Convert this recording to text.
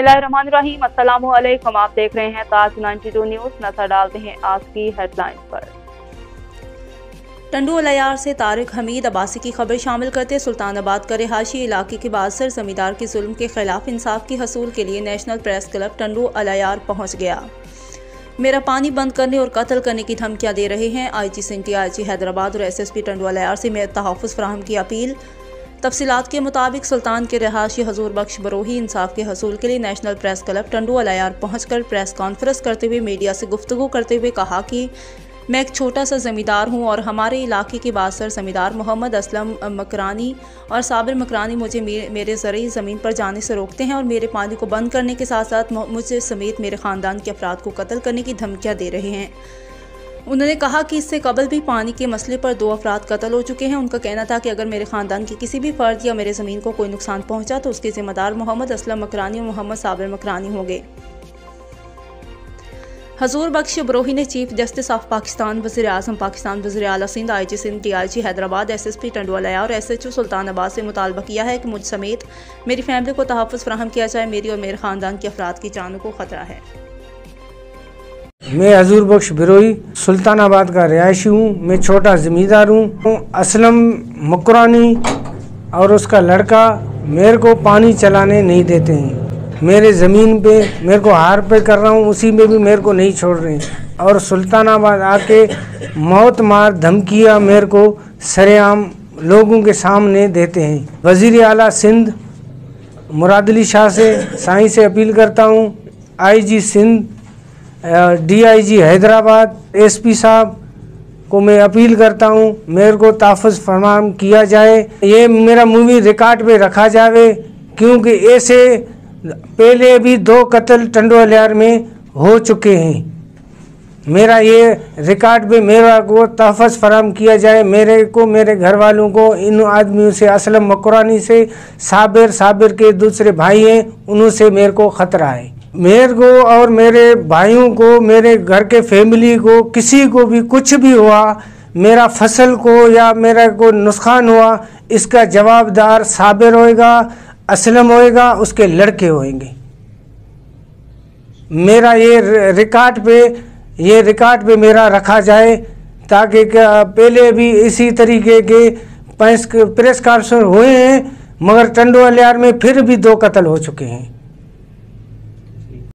बिस्मिल्लाहिर्रहमानिर्रहीम। अस्सलामु अलैकुम। आप देख रहे हैं ताज 92 न्यूज़। नजर डालते हैं आज की हेडलाइंस पर। टंडू अलायार से तारिक हमीद अब्बासी की खबर शामिल करते सुल्तानाबाद का रिहायशी इलाके के बादसर जमींदार के जुल्म के खिलाफ इंसाफ की हसूल के लिए national press club Tando Allahyar पहुँच गया। मेरा पानी बंद करने और कत्ल करने की धमकियाँ दे रहे हैं। IG सिंटी, IG हैदराबाद और SSP टंडू अलायार से मेरे तहफ़्फ़ुज़ फराहम की अपील। तफसीलात के मुताबिक सुल्तान के रिहायशी हजूर बख्श बरोही इंसाफ के हसूल के लिए national press club Tando Allahyar पहुंचकर प्रेस कॉन्फ्रेंस करते हुए मीडिया से गुफ्तगू करते हुए कहा कि मैं एक छोटा सा ज़मींदार हूं और हमारे इलाके के बासर ज़मींदार मोहम्मद असलम मकरानी और साबिर मकरानी मुझे मेरे ज़रिए ज़मीन पर जाने से रोकते हैं और मेरे पानी को बंद करने के साथ साथ मुझे समेत मेरे ख़ानदान के अफराद को कत्ल करने की धमकियाँ दे रहे हैं। उन्होंने कहा कि इससे कबल भी पानी के मसले पर 2 अफराद कत्ल हो चुके हैं। उनका कहना था कि अगर मेरे ख़ानदान के किसी भी फ़र्द या मेरे ज़मीन को कोई नुकसान पहुंचा तो उसके ज़िम्मेदार मोहम्मद असलम मकरानी और मोहम्मद साबिर मकरानी होंगे। हजूर बख्श बरोही ने चीफ जस्टिस ऑफ पाकिस्तान, वज़ीर आज़म पाकिस्तान, वज़ीर आला Sindh, IG Sindh, DIG Hyderabad, SSP Tando Allahyar और SHO सुल्तानाबाद से मुतालबा किया है कि मुझ समेत मेरी फैमिली को तहफ़्फ़ुज़ फराहम किया जाए। मेरी और मेरे ख़ानदान के अफराद की जानों को ख़तरा है। मैं हजूर बख्श बिरोही सुल्तानाबाद का रिहायशी हूँ। मैं छोटा ज़मींदार हूँ। असलम मकरानी और उसका लड़का मेरे को पानी चलाने नहीं देते हैं। मेरे ज़मीन पे मेरे को हार पे कर रहा हूँ, उसी में भी मेरे को नहीं छोड़ रहे हैं और सुल्तानाबाद आके मौत मार धमकियाँ मेरे को सरेआम लोगों के सामने देते हैं। वज़ीर आला सिंध मुराद अली शाह से साईं से अपील करता हूँ। IG Sindh, DIG Hyderabad, SP साहब को मैं अपील करता हूँ मेरे को तहफ़्फ़ुज़ फराहम किया जाए। ये मेरा मूवी रिकॉर्ड पे रखा जाए क्योंकि ऐसे पहले भी 2 कत्ल टंडू अलायार में हो चुके हैं। मेरा ये रिकॉर्ड पे मेरा को तहफ़्फ़ुज़ फराहम किया जाए। मेरे को, मेरे घर वालों को, इन आदमियों से, असलम मकरानी से, साबिर के दूसरे भाई हैं, उन्हों से मेरे को ख़तरा है। मेरे को और मेरे भाइयों को, मेरे घर के फैमिली को, किसी को भी कुछ भी हुआ, मेरा फसल को या मेरा को नुकसान हुआ, इसका जवाबदार साबिर होएगा, असलम होएगा, उसके लड़के होंगे। मेरा ये रिकॉर्ड पे मेरा रखा जाए ताकि पहले भी इसी तरीके के प्रेस कॉन्फ्रेंस हुए हैं मगर टंडू अलायार में फिर भी 2 कत्ल हो चुके हैं।